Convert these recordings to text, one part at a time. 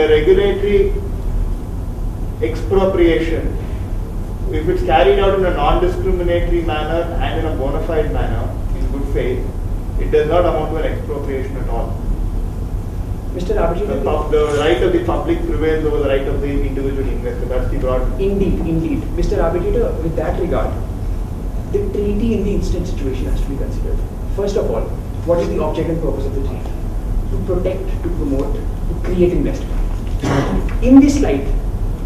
regulatory expropriation, if it's carried out in a non-discriminatory manner and in a bona fide manner, in good faith, it does not amount to an expropriation at all. Mr. Abhijit, the right of the public prevails over the right of the individual investor. That's the broad. Indeed. Mr. Abhijit, with that regard, the treaty in the instant situation has to be considered. First of all, what is the object and purpose of the treaty? To protect, to promote, to create investment. In this light,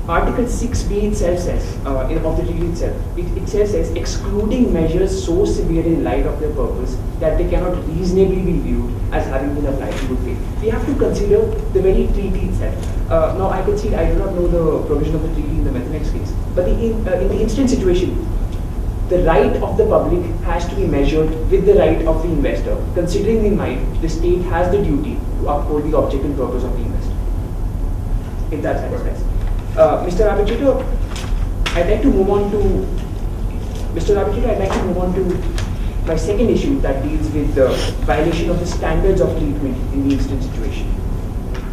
Article 6B itself says, of the treaty itself, it says excluding measures so severe in light of their purpose that they cannot reasonably be viewed as having been applied in good faith. We have to consider the very treaty itself. Now, I concede I do not know the provision of the treaty in the Methanex case, but in the instant situation, the right of the public has to be measured with the right of the investor, considering in mind the state has the duty to uphold the object and purpose of the investor. If that satisfies. Mr. Abhijit, I'd like to move on to my second issue that deals with the violation of the standards of treatment in the instant situation.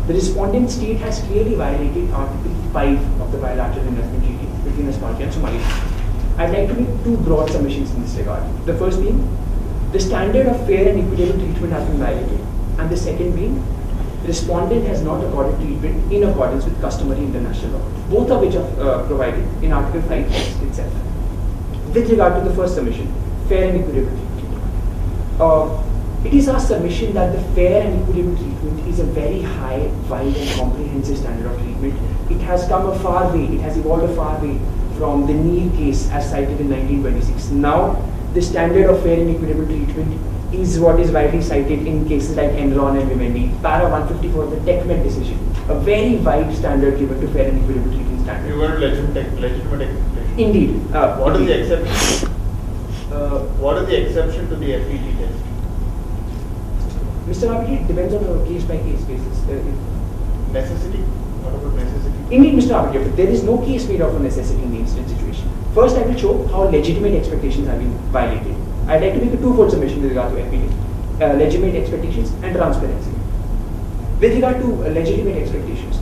The respondent state has clearly violated Article 5 of the Bilateral Investment Treaty between Estonia and Somalia. I'd like to make two broad submissions in this regard. The first being, the standard of fair and equitable treatment has been violated, and the second being, the respondent has not accorded treatment in accordance with customary international law, both of which are provided in Article 5 itself. With regard to the first submission, fair and equitable treatment, it is our submission that the fair and equitable treatment is a very high, wide and comprehensive standard of treatment. It has come a far way, it has evolved a far way from the Neil case as cited in 1926. Now, the standard of fair and equitable treatment is what is widely cited in cases like Enron and Vivendi. Para 154 of the TechMed decision, a very wide standard given to fair and equitable treatment standard. You want legitimate expectation. Indeed. What is the exception? What is the exception to the FET test? Mr. Abhijit, it depends on a case-by-case basis. Necessity? What about necessity? Indeed, Mr. Abhijit, there is no case made of a necessity in the instant situation. First, I will show how legitimate expectations have been violated. I'd like to make a twofold submission with regard to FPT, legitimate expectations and transparency. With regard to legitimate expectations,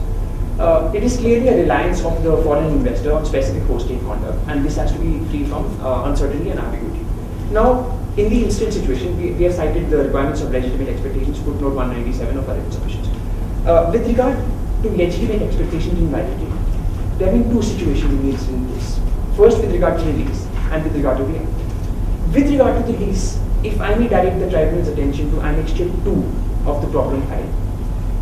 it is clearly a reliance of the foreign investor on specific host state conduct, and this has to be free from uncertainty and ambiguity. Now, in the instant situation, we have cited the requirements of legitimate expectations, footnote 197 of our written submissions. With regard to legitimate expectations being violated, there have been two situations in the instant case. First, with regard to the lease, and with regard to the act. With regard to the lease, if I may direct the tribunal's attention to Annexure 2 of the problem file,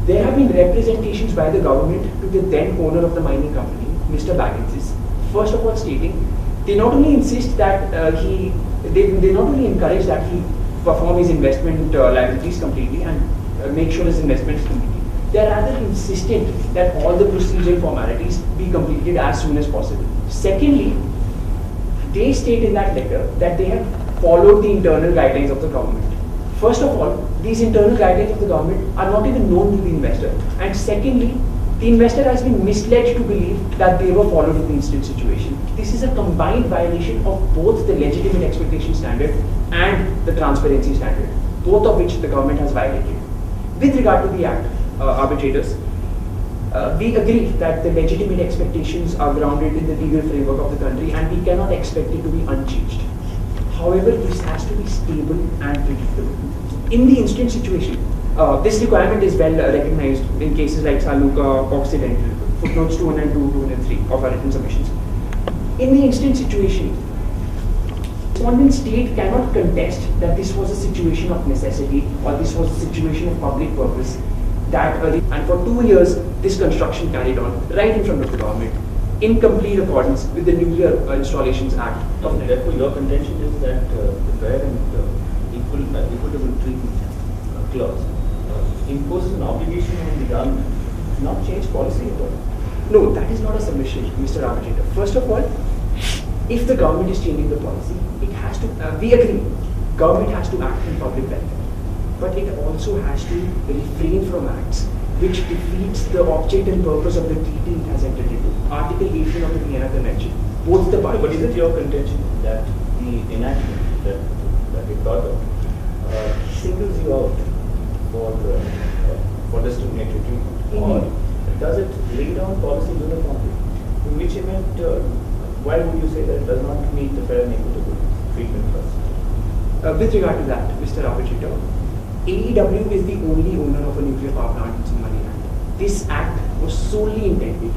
there have been representations by the government to the then owner of the mining company, Mr. Bagginses. First of all, stating they not only insist that they not only encourage that he perform his investment liabilities completely and make sure his investment is completed. They are rather insistent that all the procedural formalities be completed as soon as possible. Secondly, they state in that letter that they have followed the internal guidelines of the government. First of all, these internal guidelines of the government are not even known to the investor. And secondly, the investor has been misled to believe that they were followed in the instant situation. This is a combined violation of both the legitimate expectation standard and the transparency standard, both of which the government has violated. With regard to the Act, arbitrators, we agree that the legitimate expectations are grounded in the legal framework of the country and we cannot expect it to be unchanged. However, this has to be stable and predictable. In the instant situation, this requirement is well recognized in cases like Saluka, Occidental, footnotes 202, 203 of our written submissions. In the instant situation, respondent state cannot contest that this was a situation of necessity or this was a situation of public purpose. And for 2 years, this construction carried on right in front of the government, in complete accordance with the Nuclear Installations Act. Therefore, your contention is that the fair and equitable treatment clause imposes an obligation on the government to not change policy at all. No, that is not a submission, Mr. Arbitrator. First of all, if the government is changing the policy, it has to, we agree, government has to act in public welfare. But it also has to refrain from acts which defeats the object and purpose of the treaty it has entered into. Article 18 of the Vienna Convention. Both the parties. But is it your contention that the enactment that we thought of singles you out for for discriminatory treatment? Or does it lay down policy uniformly? In which event, why would you say that it does not meet the fair and equitable treatment clause? With regard to that, Mr. Arbitrator, AEW is the only owner of a nuclear power plant in Somaliland. This act was solely intended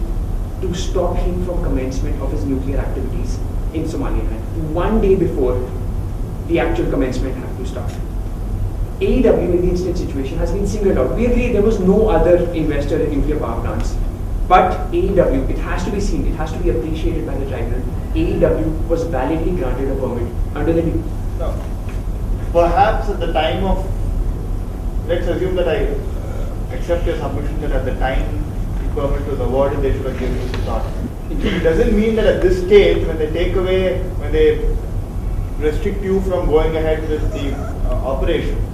to stop him from commencement of his nuclear activities in Somaliland, one day before the actual commencement had to start. AEW in the instant situation has been singled out. We agree there was no other investor in nuclear power plants. But AEW, it has to be seen, it has to be appreciated by the tribunal. AEW was validly granted a permit under the new. No. Perhaps at the time of, let's assume that I accept your submission that at the time the permit was awarded, they should have given it a start. It doesn't mean that at this stage, when they take away, when they restrict you from going ahead with the operation,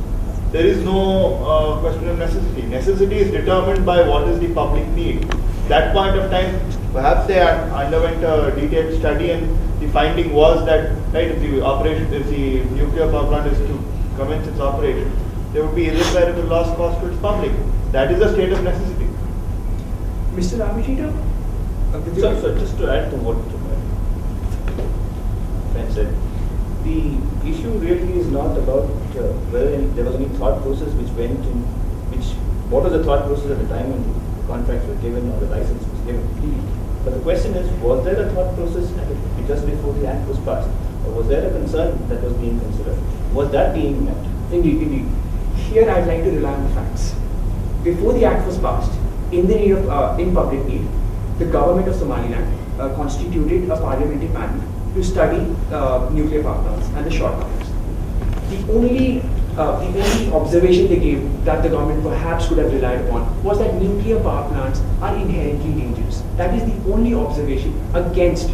there is no question of necessity. Necessity is determined by what is the public need. That point of time, perhaps they underwent a detailed study, and the finding was that, right, if the operation, if the nuclear power plant is to commence its operation, there would be irreparable loss caused to its public. That is a state of necessity. Mr. Arbitrator? So just to add to what friend said, the issue really is not about whether there was any thought process which went in, what was the thought process at the time when the contracts were given or the license was given. But the question is, was there a thought process just before the act was passed? Or was there a concern that was being considered? Was that being met? Indeed. Here I'd like to rely on the facts. Before the act was passed, in the need of, in public need, the government of Somaliland constituted a parliamentary panel to study nuclear power plants and the shortcomings. The only observation they gave that the government perhaps could have relied upon was that nuclear power plants are inherently dangerous. That is the only observation against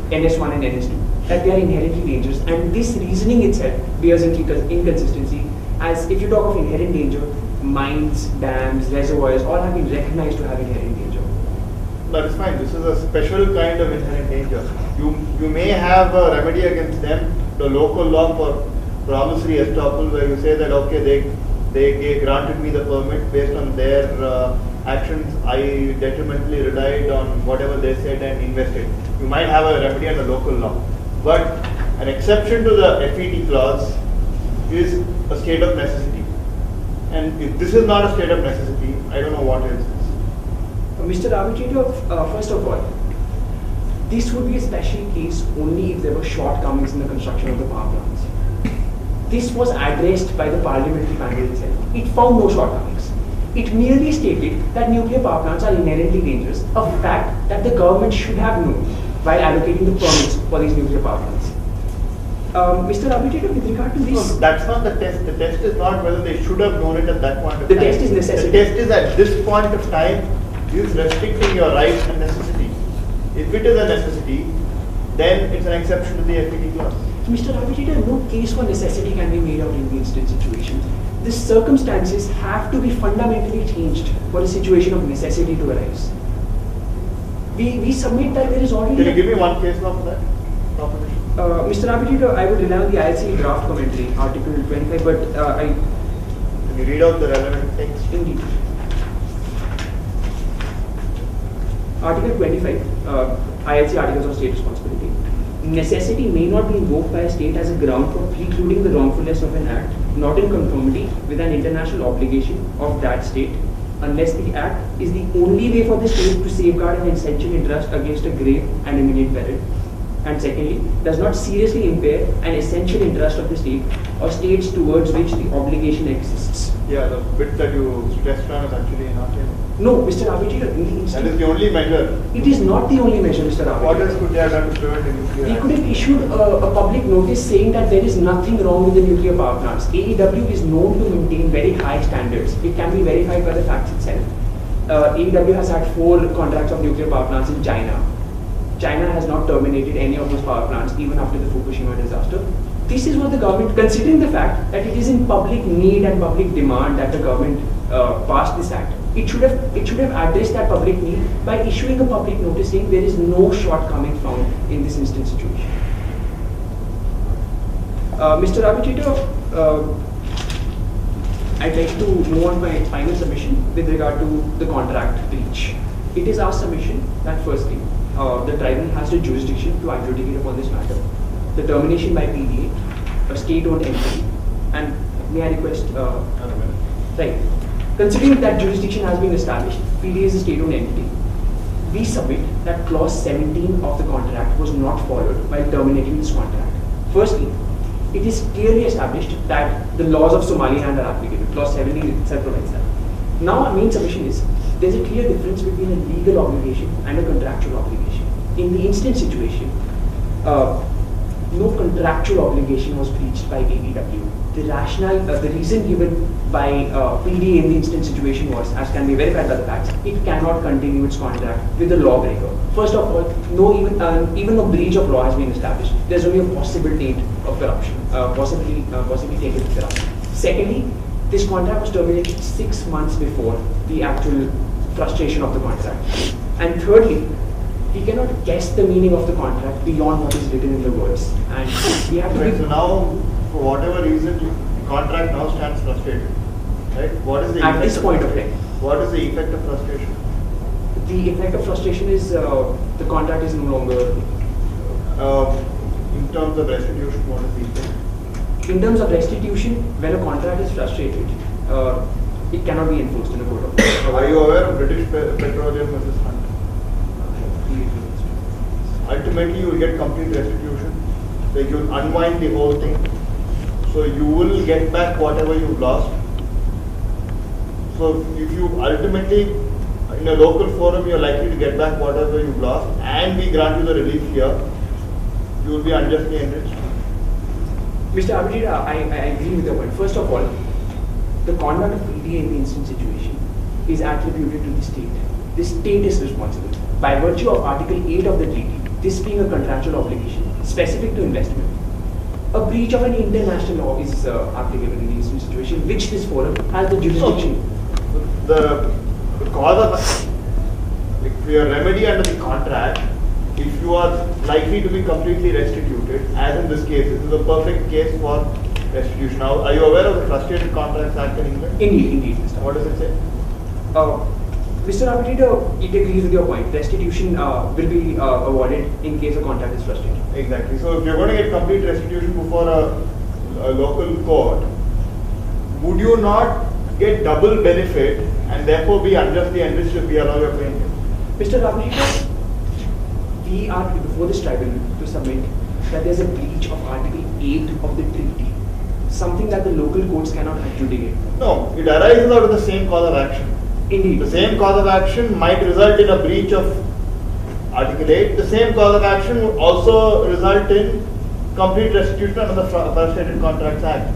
NS1 and NS2, that they are inherently dangerous. And this reasoning itself bears inconsistency, as if you talk of inherent danger, mines, dams, reservoirs, all have been recognized to have inherent danger. That is fine. This is a special kind of inherent danger. You may have a remedy against them, the local law for promissory estoppel, where you say that, okay, they granted me the permit based on their actions. I detrimentally relied on whatever they said and invested. You might have a remedy under local law. But an exception to the FET clause is a state of necessity. And if this is not a state of necessity, I don't know what else is. Mr. Arbitrator, first of all, this would be a special case only if there were shortcomings in the construction of the power plants. This was addressed by the parliamentary panel itself. It found no shortcomings. It merely stated that nuclear power plants are inherently dangerous, a fact that the government should have known while allocating the permits for these nuclear power plants. Mr. Arbitrator, with regard to this... No, that's not the test. The test is not whether they should have known it at that point of time. The test is necessity. The test is at this point of time is restricting your rights and necessity. If it is a necessity, then it's an exception to the FET clause. Mr. Arbitrator, no case for necessity can be made out in the instant situation. The circumstances have to be fundamentally changed for a situation of necessity to arise. We submit that there is already... Can you give me one case law for that proposition? Mr. Arbitrator, I would rely on the ILC draft commentary, Article 25, but Can you read out the relevant text? Indeed. Article 25, ILC Articles of State Responsibility. Necessity may not be invoked by a state as a ground for precluding the wrongfulness of an act not in conformity with an international obligation of that state, unless the act is the only way for the state to safeguard an essential interest against a grave and imminent peril. And secondly, does not seriously impair an essential interest of the state or states towards which the obligation exists. Yeah, the bit that you stressed on is actually not in. No, Mr. Arbitrator, in the That instant, is the only measure. it is not the only measure, Mr. Arbitrator. What else could they have done to prevent a nuclear They could accident? have issued a public notice saying that there is nothing wrong with the nuclear power plants. AEW is known to maintain very high standards. It can be verified by the facts itself. AEW has had 4 contracts of nuclear power plants in China. China has not terminated any of those power plants even after the Fukushima disaster. This is what the government, considering the fact that it is in public need and public demand that the government passed this act, it should have addressed that public need by issuing a public notice saying there is no shortcoming found in this instant situation. Mr. Arbitrator, I'd like to move on to my final submission with regard to the contract breach. It is our submission that firstly, the tribunal has the jurisdiction to adjudicate upon this matter. The termination by PDA, a state-owned entity, and may I request, right, considering that jurisdiction has been established, PDA is a state-owned entity, we submit that clause 17 of the contract was not followed while terminating this contract. Firstly, it is clearly established that the laws of Somaliland are applicable. Clause 17 itself provides that. Now our main submission is, there is a clear difference between a legal obligation and a contractual obligation. In the instant situation, no contractual obligation was breached by ABW. The rationale, the reason given by PDA in the instant situation was, as can be verified by the facts, it cannot continue its contract with the lawbreaker. First of all, even no breach of law has been established. There's only a possible taint of corruption, possibly tainted with corruption. Secondly, this contract was terminated 6 months before the actual frustration of the contract. And thirdly, we cannot guess the meaning of the contract beyond what is written in the words. And we have to Right, so now, for whatever reason, the contract now stands frustrated. Right? What is the at this point of time. What is the effect of frustration? The effect of frustration is the contract is no longer. In terms of restitution, what is the effect? In terms of restitution, when a contract is frustrated, it cannot be enforced in a court of law. Are you aware of British Petroleum versus Hunt? Ultimately, you will get complete restitution. Like you will unwind the whole thing. So you will get back whatever you've lost. So if you ultimately, in a local forum, you're likely to get back whatever you've lost, and we grant you the relief here, you will be unjustly enriched. Mr. Abhijit, I agree with your point. First of all, the conduct of PDA in the instant situation is attributed to the state. The state is responsible. By virtue of Article 8 of the treaty, this being a contractual obligation specific to investment, a breach of an international law is applicable in the instant situation, which this forum has the jurisdiction. The cause of, if your remedy under the contract, if you are likely to be completely restituted, as in this case, this is a perfect case for restitution. Now, are you aware of the Frustrated Contracts Act in England? Indeed, Mr. What does it say? Mr. Abhijit, it agrees with your point. Restitution will be awarded in case a contract is frustrated. Exactly. So if you're going to get complete restitution before a local court, would you not get double benefit and therefore be unjustly enriched if we allow your claim? Mr. Abhijit, we are before this tribunal to submit that there is a breach of Article 8 of the treaty, something that the local courts cannot adjudicate. No, it arises out of the same cause of action. Indeed. The same cause of action might result in a breach of Article 8. The same cause of action would also result in complete restitution under the Frustrated Contracts Act.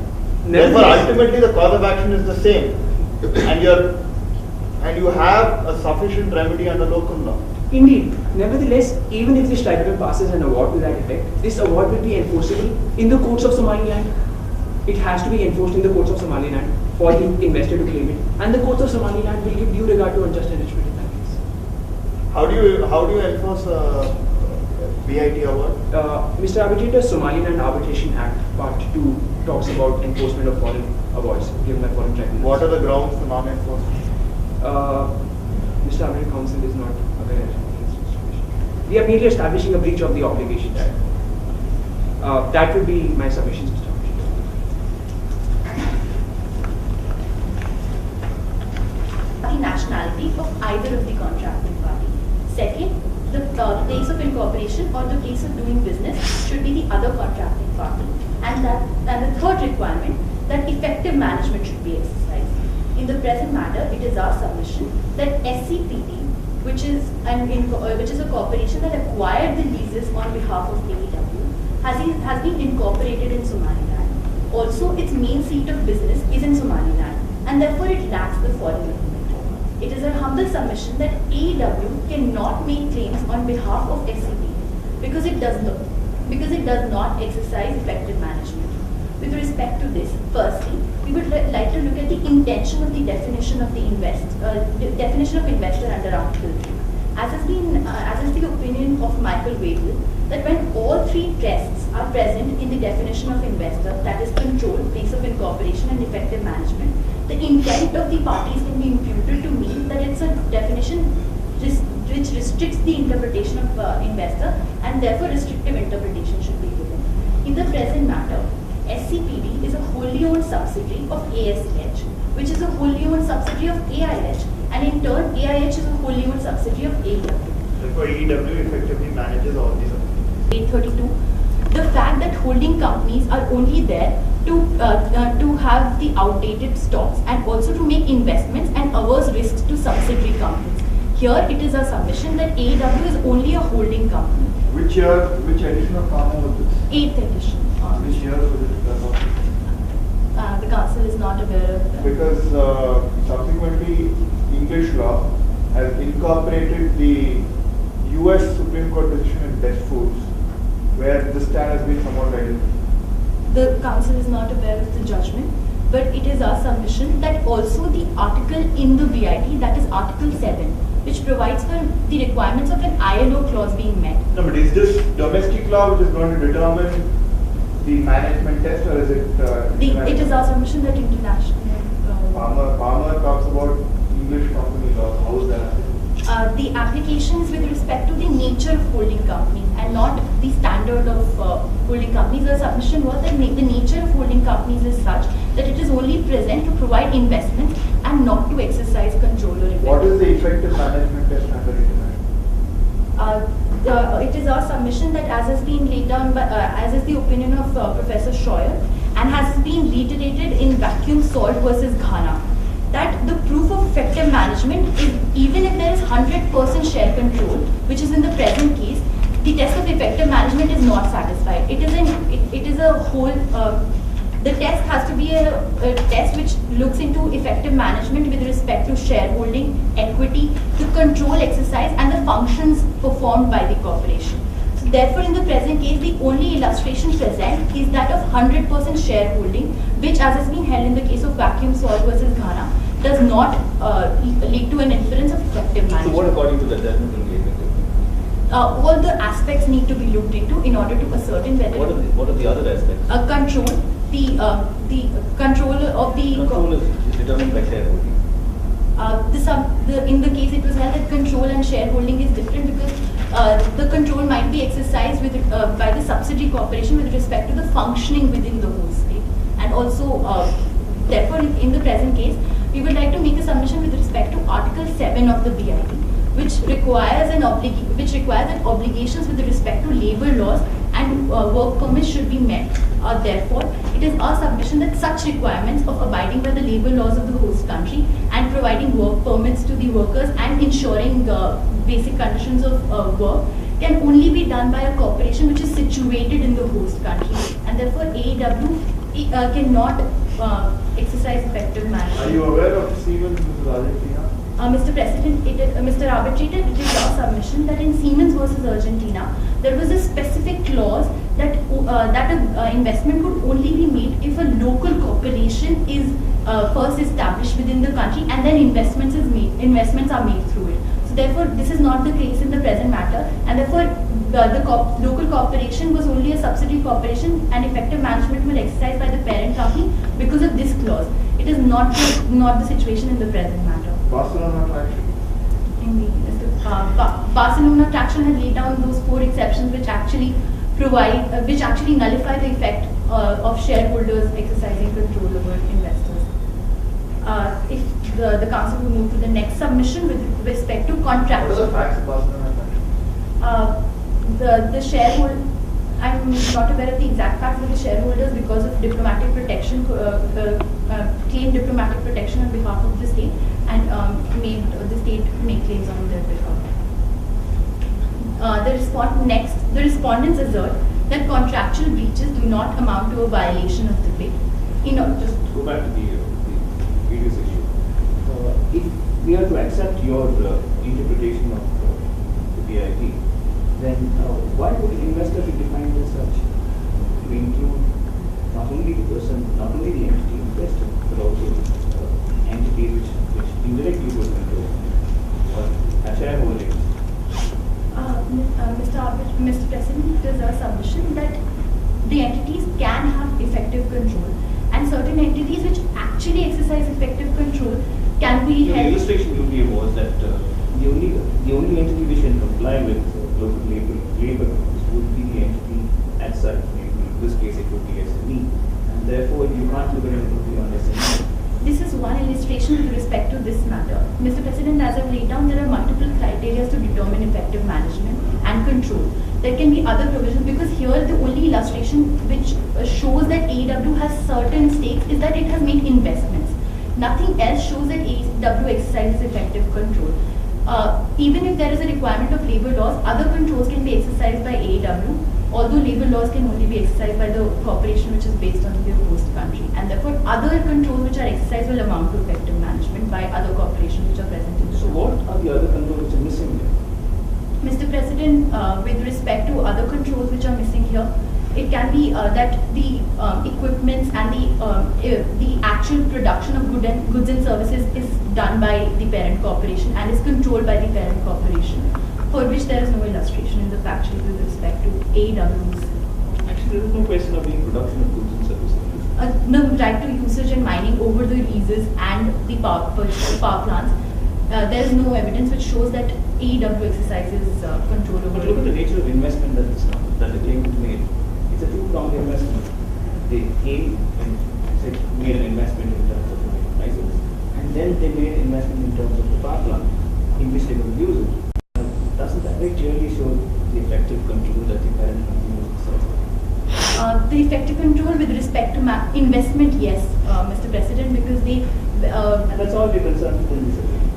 Therefore, ultimately the cause of action is the same, and you have a sufficient remedy under local law. Indeed. Nevertheless, even if this tribunal passes an award to that effect, this award will be enforceable in the courts of Somaliland. It has to be enforced in the courts of Somaliland for the investor to claim it, and the courts of Somaliland will give due regard to unjust enrichment in that case. How do you enforce a BIT award? Mr. Abhijit, the Somaliland Arbitration Act Part 2 talks about enforcement of foreign awards given by foreign tribunals. What are the grounds for non-enforcement? Mr. Abhijit, Council is not aware of this situation. We are merely establishing a breach of the obligation. That would be my submissions, Mr. Abhijit. The nationality of either of the contracting party. Second, the place of incorporation or the place of doing business should be the other contracting party. And the third requirement, that effective management should be exercised. In the present matter, it is our submission that SCPD, which is a corporation that acquired the leases on behalf of AEW, has been incorporated in Somaliland. Also, its main seat of business is in Somaliland, and therefore it lacks the foreign element. It is our humble submission that AEW cannot make claims on behalf of SCPD because it does not exercise effective management. With respect to this, firstly, we would like to look at the intention of the definition of investor under Article 3. As is the opinion of Michael Wadel, that when all three tests are present in the definition of investor, that is control, place of incorporation, and effective management, the intent of the parties can be imputed to mean that it's a definition which restricts the interpretation of investor, and therefore restrictive interpretation should be given. In the present matter, SCPD is a wholly owned subsidiary of ASEH, which is a wholly owned subsidiary of AIH, and in turn AIH is a wholly owned subsidiary of AEW. Therefore, AEW effectively manages all these entities. 832. The fact that holding companies are only there to have the outdated stocks and also to make investments and averse risks to subsidiary companies. Here it is a submission that AEW is only a holding company. Which edition of Kama was this? 8th edition. Which year was it? The council is not aware of that. Because subsequently English law has incorporated the US Supreme Court decision in Best Foods, where this stand has been somewhat identical. The council is not aware of the judgment, but it is our submission that also the article in the BIT, that is Article 7, which provides for the requirements of an ILO clause being met. No, but is this domestic law which is going to determine the management test, or is it? It is our submission that international. Palmer talks about English company law. How is that? The applications with respect to the nature of holding companies and not the standard of holding companies. The submission was that the nature of holding companies is such that it is only present to provide investment and not to exercise control or effect. What is the effective management test under international? It is our submission that as has been laid down by, as is the opinion of Professor Scheuer and has been reiterated in Vacuum Salt versus Ghana, that the proof of effective management is even if there is 100% share control, which is in the present case, the test of effective management is not satisfied. It is a whole. The test has to be a test which looks into effective management with respect to shareholding, equity, the control exercise, and the functions performed by the corporation. So therefore, in the present case, the only illustration present is that of 100% shareholding, which, as has been held in the case of Vacuum Salt versus Ghana, does not lead to an inference of effective management. So what according to the judgment will be effective? All the aspects need to be looked into in order to ascertain whether What are the other aspects? Control, the control of the Control is determined by shareholding. In the case it was held that control and shareholding is different because the control might be exercised with by the subsidiary corporation with respect to the functioning within the whole state, and also therefore in the present case we would like to make a submission with respect to Article 7 of the BIT, which requires that obligations with respect to labor laws and work permits should be met. Therefore, it is our submission that such requirements of abiding by the labor laws of the host country and providing work permits to the workers and ensuring basic conditions of work can only be done by a corporation which is situated in the host country, and therefore AEW cannot exercise effective management. Are you aware of Siemens versus Argentina? Mr. President, Mr. Arbitrator, it is your submission that in Siemens versus Argentina, there was a specific clause that an investment could only be made if a local corporation is first established within the country, and then investments are made through it. So therefore, this is not the case in the present matter, and therefore the local corporation was only a subsidiary corporation, and effective management was exercised by the parent company because of this clause. It is not the situation in the present matter. Barcelona traction. Indeed, Barcelona traction has laid down those 4 exceptions which actually nullify the effect of shareholders exercising control over investors. If the council will move to the next submission with respect to contract. What are the facts of Barcelona traction? The shareholder, I'm not aware of the exact facts, but the shareholders, because of diplomatic protection, claimed diplomatic protection on behalf of the state and made the state make claims on their behalf. The respondents assert that contractual breaches do not amount to a violation of the bid. Just go back to the previous issue. If we are to accept your interpretation of the BIT, then why would an investor be defined as such to include not only the person, not only the entity in question, but also entities which indirectly would control or have shareholdings? Mr. President, it is our submission that the entities can have effective control, and certain entities which actually exercise effective we The held. illustration you gave was that the only entity which can comply with local labor rules would be the entity as such. In this case, it would be SME, and therefore you can't look at it only on SME. This is one illustration with respect to this matter. Mr. President, as I've laid down, there are multiple criteria to determine effective management and control. There can be other provisions, because here the only illustration which shows that AEW has certain stakes is that it has made investments. Nothing else shows that AEW exercises effective control. Even if there is a requirement of labor laws, other controls can be exercised by AEW, although labor laws can only be exercised by the corporation which is based on the host country. And therefore, other controls which are exercised will amount to effective management by other corporations which are present in the So what are the other controls which are missing here? Mr. President, with respect to other controls which are missing here, it can be that the equipments and the actual production of goods and services is done by the parent corporation and is controlled by the parent corporation, for which there is no illustration in the fact sheet with respect to AEW's. Actually, there is no question of being production of goods and services. The right to usage and mining over the leases and the power plants. There is no evidence which shows that AEW exercises control over But look at the nature of investment that the claimant made. It's a two-pronged investment. They came and made an investment in terms of the license, and then they made an investment in terms of the power plant in which they will use it. Doesn't that very clearly show the effective control that the parent company exercises? The effective control with respect to investment, yes, Mr. President, because they. And that's all we're concerned with in this agreement.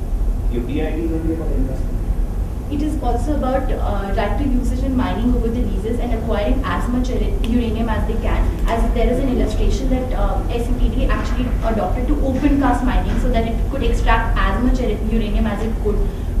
Your BID is only about investment. It is also about right to usage and mining over the leases and acquiring as much uranium as they can. As there is an illustration that SEPD actually adopted to open cast mining so that it could extract as much uranium as it could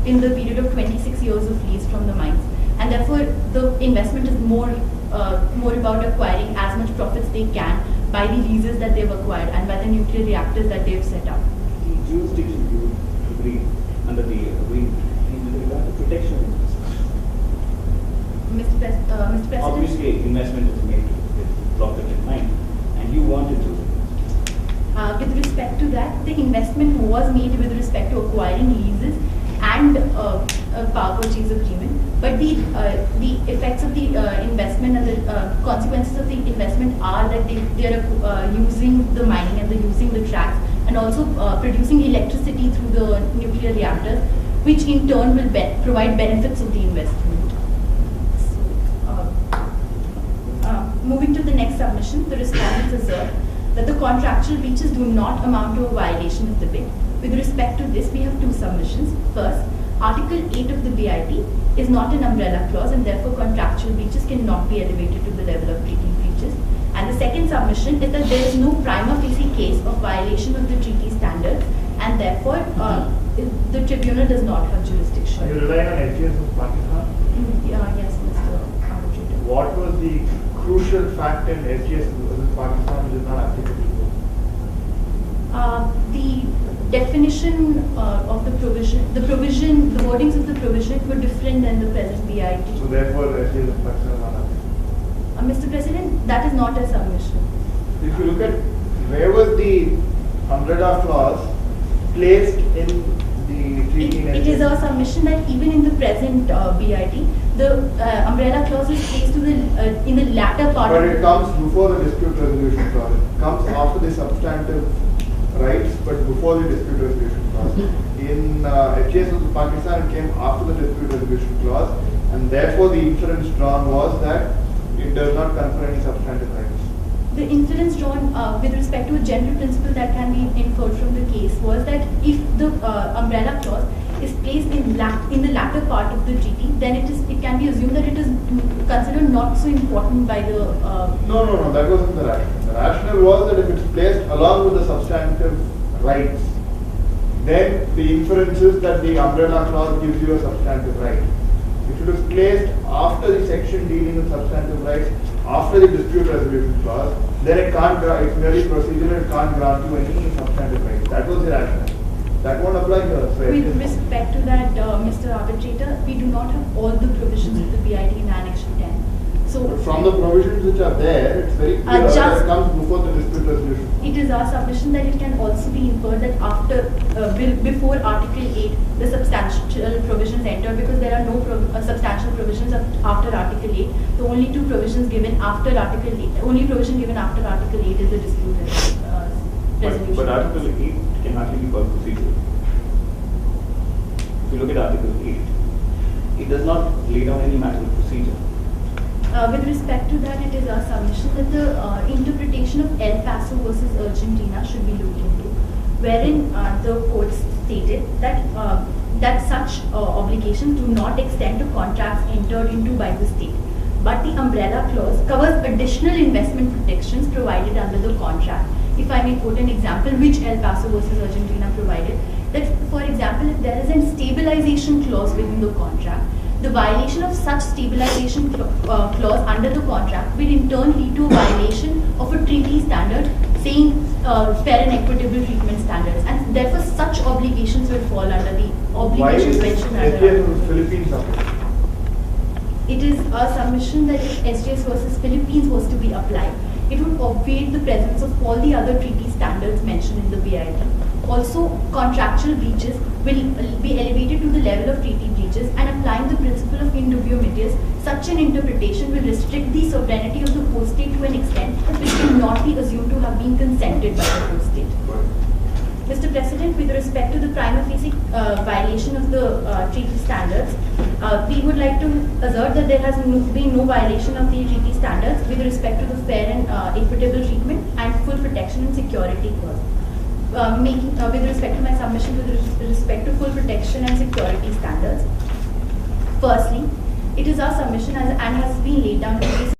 in the period of 26 years of lease from the mines. And therefore, the investment is more about acquiring as much profits they can by the leases that they've acquired and by the nuclear reactors that they've set up. The jurisdiction you would agree under the agreement with regard to protection of investment. Mr. President. Obviously, investment is made with profit in mind, and you wanted to. With respect to that, the investment was made with respect to acquiring leases and power purchase agreement. But the effects of the investment and the consequences of the investment are that they are using the mining and using the tracks and also producing electricity through the nuclear reactors, which in turn will provide benefits of the investment. So, moving to the next submission, the respondents assert that the contractual breaches do not amount to a violation of the bid. With respect to this, we have two submissions. First, Article 8 of the BIT is not an umbrella clause and therefore contractual breaches cannot be elevated to the level of treaty breaches. And the second submission is that there is no prima facie case of violation of the treaty standards and therefore the tribunal does not have jurisdiction. Are you relying on HGS of Pakistan? Yes, Mr. Arbitrator. What was the crucial fact in HGS versus Pakistan which is not applicable to this? The definition of the provision, the wordings of the provision were different than the present BIT. So therefore HGS of Pakistan is not applicable. Mr. President, that is not a submission. If you look at where was the umbrella clause placed in the treaty in It is a submission that even in the present BIT, the umbrella clause is placed to in the latter part. But it comes before the dispute resolution clause. It comes after the substantive rights, but before the dispute resolution clause. In HGS of Pakistan, it came after the dispute resolution clause, and therefore the inference drawn was that it does not confer any substantive rights. The inference drawn with respect to a general principle that can be inferred from the case was that if the umbrella clause is placed in the latter part of the treaty, then it can be assumed that it is considered not so important by the. No, that wasn't the rationale. The rationale was that if it's placed along with the substantive rights, then the inference is that the umbrella clause gives you a substantive right. If it is placed after the section dealing with substantive rights, after the dispute resolution clause, then it can't, it's merely procedural, it can't grant you any substantive rights. That was the rationale. That won't apply here. So with respect to that, Mr. Arbitrator, we do not have all the provisions of the BIT in Annex 10. So But from the provisions which are there, it's very clear that just- it comes before the dispute resolution. it is our submission that it can also be inferred that after, before Article 8, the substantial provisions enter, because there are no substantial provisions after Article 8. The only two provisions given after Article 8, only provision given after Article 8 is the dispute resolution. But Article 8 can hardly be called procedural. If you look at Article 8, it does not lay down any matter of procedure. With respect to that, it is our submission that the interpretation of El Paso versus Argentina should be looked into, wherein the courts stated that that such obligations do not extend to contracts entered into by the state, but the umbrella clause covers additional investment protections provided under the contract. If I may quote an example which El Paso versus Argentina provided, that for example, if there is a stabilization clause within the contract, the violation of such stabilization clause under the contract will in turn lead to a violation of a treaty standard saying fair and equitable treatment standards, and therefore such obligations will fall under the Why obligations is mentioned SGS under. versus Philippines submission? It is a submission that if SGS versus Philippines was to be applied, it would obviate the presence of all the other treaty standards mentioned in the BIT. Also, contractual breaches will be elevated to the level of treaty breaches, and applying the principle of in dubio mitius, such an interpretation will restrict the sovereignty of the host state to an extent which cannot be assumed to have been consented by the host state. Mr. President, with respect to the prima facie violation of the treaty standards, we would like to assert that there has been no violation of the treaty standards with respect to the fair and equitable treatment and full protection and security clause. With respect to my submission with respect to full protection and security standards, firstly, it is our submission and has been laid down in the case